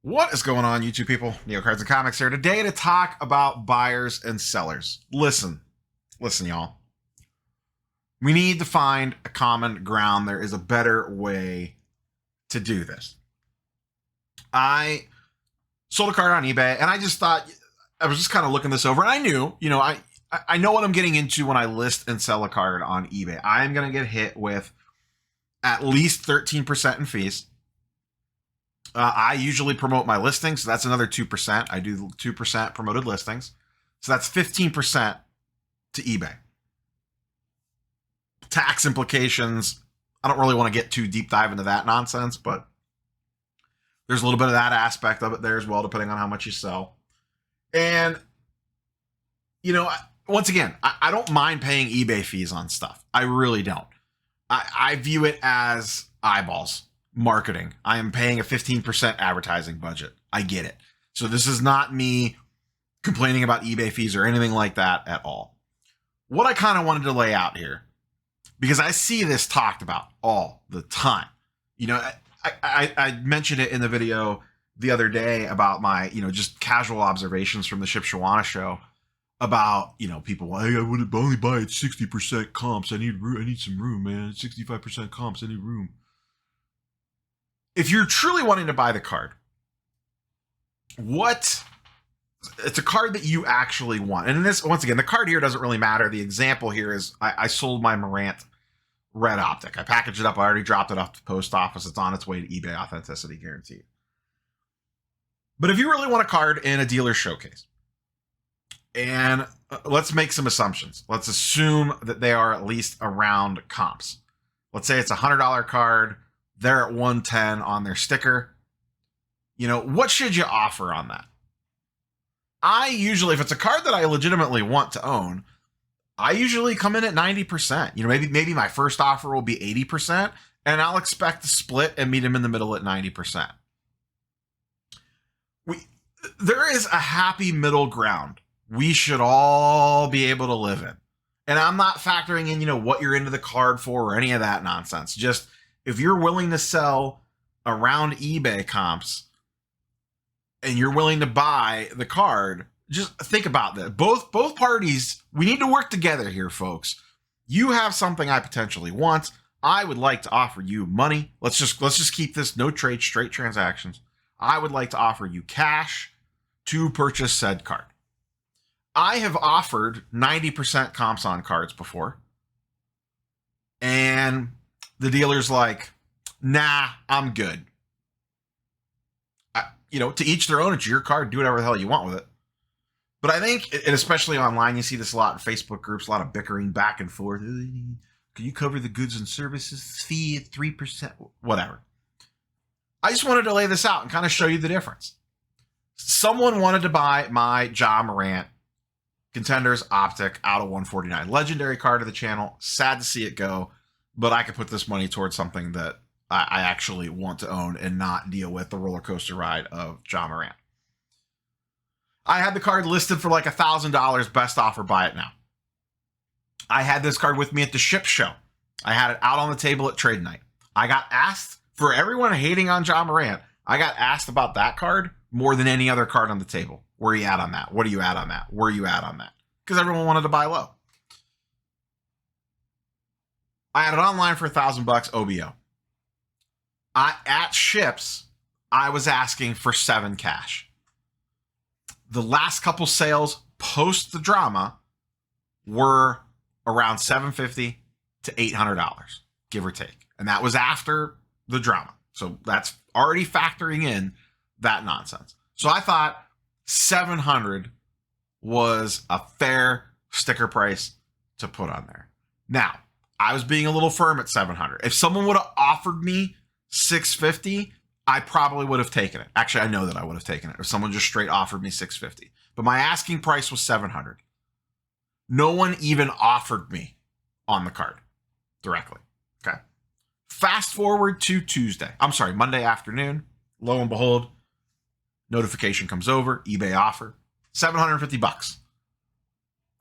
What is going on, YouTube people? Neo Cards and Comics here today to talk about buyers and sellers. Listen, y'all. We need to find a common ground. There is a better way to do this. I sold a card on eBay, and I just thought, I was just kind of looking this over, and I knew, I know what I'm getting into when I list and sell a card on eBay. I am going to get hit with at least 13% in fees. I usually promote my listings, so that's another 2%. I do 2% promoted listings. So that's 15% to eBay. Tax implications, I don't really want to get too deep dive into that nonsense, but there's a little bit of that aspect of it there as well, depending on how much you sell. And, once again, I don't mind paying eBay fees on stuff. I really don't. I view it as eyeballs. Marketing. I am paying a 15% advertising budget. I get it. So this is not me complaining about eBay fees or anything like that at all. What I kind of wanted to lay out here, because I see this talked about all the time. I mentioned it in the video the other day about my, just casual observations from the Shipshawana show about, people, hey, I would only buy at 60% comps. I need some room, man. 65% comps. I need room. If you're truly wanting to buy the card, it's a card that you actually want. And in this, once again, the card here doesn't really matter. The example here is I sold my Morant Red Optic. I packaged it up. I already dropped it off the post office. It's on its way to eBay, authenticity guaranteed. But if you really want a card in a dealer showcase, and let's make some assumptions. Let's assume that they are at least around comps. Let's say it's a $100 card. They're at 110 on their sticker. What should you offer on that? I usually, if it's a card that I legitimately want to own, I usually come in at 90%. Maybe my first offer will be 80%, and I'll expect to split and meet him in the middle at 90%. There is a happy middle ground we should all be able to live in. And I'm not factoring in, what you're into the card for or any of that nonsense. Just, if you're willing to sell around eBay comps and you're willing to buy the card, just think about that. Both parties, we need to work together here, folks. You have something I potentially want. I would like to offer you money. Let's just keep this no trade, straight transactions. I would like to offer you cash to purchase said card. I have offered 90% comps on cards before. And the dealer's like, nah, I'm good. To each their own. It's your card. Do whatever the hell you want with it. But I think, and especially online, you see this a lot in Facebook groups, a lot of bickering back and forth. Can you cover the goods and services fee at 3%? Whatever. I just wanted to lay this out and kind of show you the difference. Someone wanted to buy my Ja Morant Contenders Optic out of 149. Legendary card of the channel. Sad to see it go. But I could put this money towards something that I actually want to own and not deal with the roller coaster ride of Ja Morant. I had the card listed for like $1,000. Best offer, buy it now. I had this card with me at the ship show. I had it out on the table at trade night. I got asked, for everyone hating on Ja Morant, I got asked about that card more than any other card on the table. Where are you at on that? What are you at on that? Where are you at on that? Because everyone wanted to buy low. I had it online for $1,000 OBO. At ships, I was asking for 7 cash. The last couple sales post the drama were around $750 to $800, give or take. And that was after the drama. So that's already factoring in that nonsense. So I thought 700 was a fair sticker price to put on there. Now, I was being a little firm at 700. If someone would have offered me 650, I probably would have taken it. Actually, I know that I would have taken it if someone just straight offered me 650. But my asking price was 700. No one even offered me on the card directly. Okay. Fast forward to Monday afternoon. Lo and behold, notification comes over, eBay offer, $750.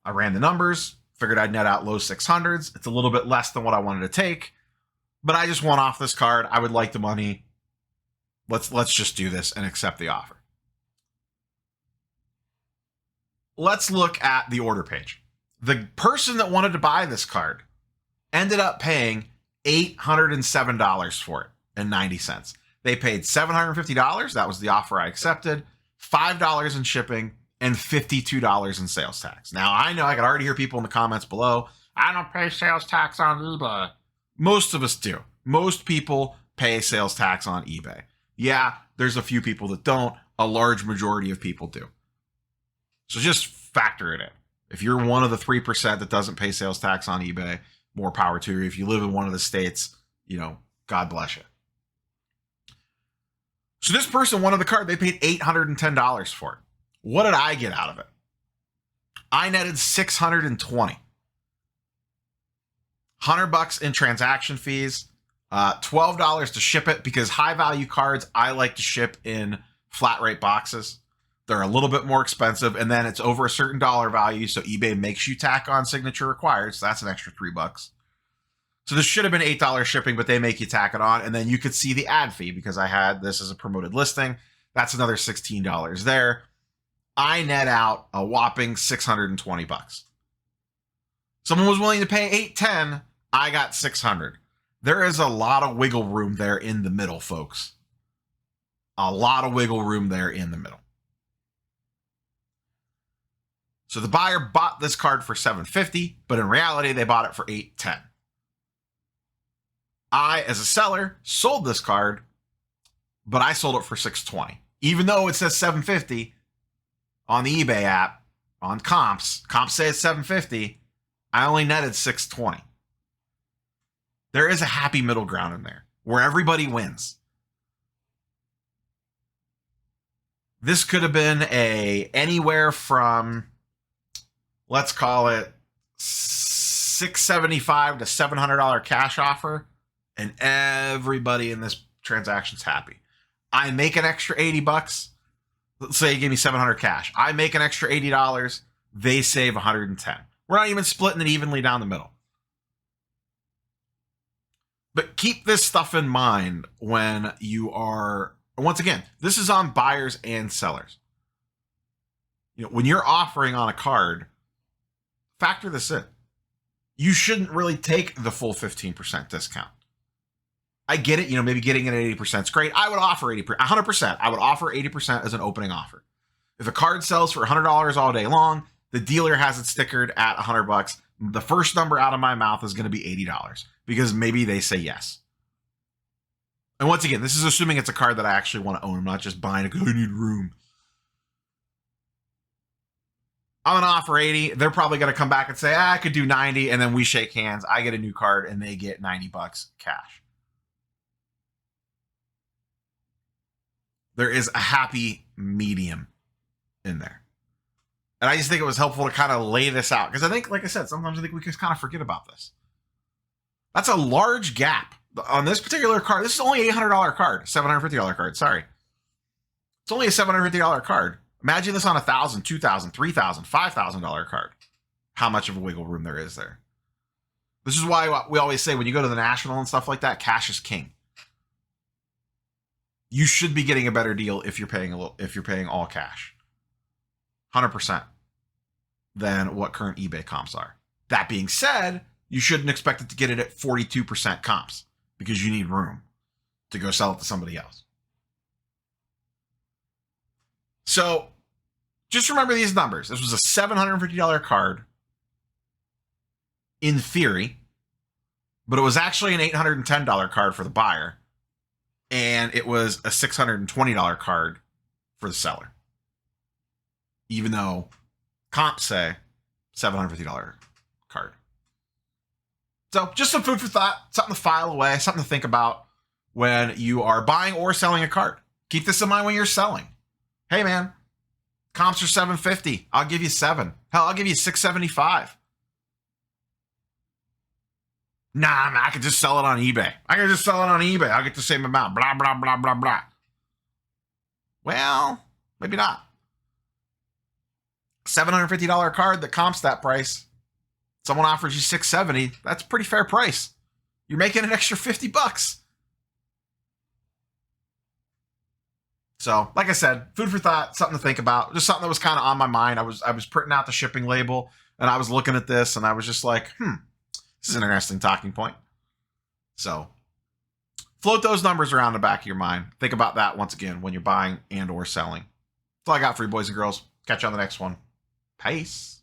I ran the numbers, figured I'd net out low 600s. It's a little bit less than what I wanted to take, but I just want off this card. I would like the money. Let's just do this and accept the offer. Let's look at the order page. The person that wanted to buy this card ended up paying $807 for it and 90 cents. They paid $750. That was the offer I accepted. $5 in shipping and $52 in sales tax. Now, I know I could already hear people in the comments below. I don't pay sales tax on eBay. Most of us do. Most people pay sales tax on eBay. Yeah, there's a few people that don't. A large majority of people do. So just factor it in. If you're one of the 3% that doesn't pay sales tax on eBay, more power to you. If you live in one of the states, God bless you. So this person wanted the card. They paid $810 for it. What did I get out of it? I netted $620. $100 in transaction fees, $12 to ship it, because high value cards I like to ship in flat rate boxes. They're a little bit more expensive, and then it's over a certain dollar value, so eBay makes you tack on signature required, so that's an extra $3. So this should have been $8 shipping, but they make you tack it on, and then you could see the ad fee because I had this as a promoted listing. That's another $16 there. I net out a whopping $620. Someone was willing to pay $810. I got $600. There is a lot of wiggle room there in the middle, folks. A lot of wiggle room there in the middle. So the buyer bought this card for $750, but in reality, they bought it for $810. I, as a seller, sold this card, but I sold it for $620. Even though it says $750 on the eBay app, on comps say it's $750, I only netted $620. There is a happy middle ground in there where everybody wins. This could have been anywhere from, let's call it $675 to $700 cash offer, and everybody in this transaction's happy. I make an extra $80. Let's say you give me $700 cash. I make an extra $80. They save $110. We're not even splitting it evenly down the middle. But keep this stuff in mind when you are, once again, this is on buyers and sellers. When you're offering on a card, factor this in. You shouldn't really take the full 15% discount. I get it, maybe getting it at 80% is great. I would offer 100%. I would offer 80% as an opening offer. If a card sells for $100 all day long, the dealer has it stickered at $100. The first number out of my mouth is going to be $80 because maybe they say yes. And once again, this is assuming it's a card that I actually want to own. I'm not just buying it because I need room. I'm going to offer 80. They're probably going to come back and say, I could do 90. And then we shake hands. I get a new card and they get $90 cash. There is a happy medium in there. And I just think it was helpful to kind of lay this out. Because I think, like I said, sometimes I think we just kind of forget about this. That's a large gap. On this particular card, this is only an $800 card. $750 card, sorry. It's only a $750 card. Imagine this on a $1,000, $2,000, $3,000, $5,000 card. How much of a wiggle room there is there. This is why we always say when you go to the National and stuff like that, cash is king. You should be getting a better deal if you're paying all cash. 100% than what current eBay comps are. That being said, you shouldn't expect it to get it at 42% comps because you need room to go sell it to somebody else. So just remember these numbers. This was a $750 card in theory, but it was actually an $810 card for the buyer, and it was a $620 card for the seller. Even though comps say $750 card. So just some food for thought, something to file away, something to think about when you are buying or selling a card. Keep this in mind when you're selling. Hey man, comps are $750. I'll give you $7. Hell, I'll give you $675. Nah, man, I could just sell it on eBay. I'll get the same amount. Blah, blah, blah, blah, blah. Well, maybe not. $750 card that comps that price. Someone offers you $670. That's a pretty fair price. You're making an extra $50. So, like I said, food for thought, something to think about, just something that was kind of on my mind. I was printing out the shipping label and I was looking at this and I was just like, this is an interesting talking point. So, float those numbers around the back of your mind. Think about that once again when you're buying and or selling. That's all I got for you, boys and girls. Catch you on the next one. Peace.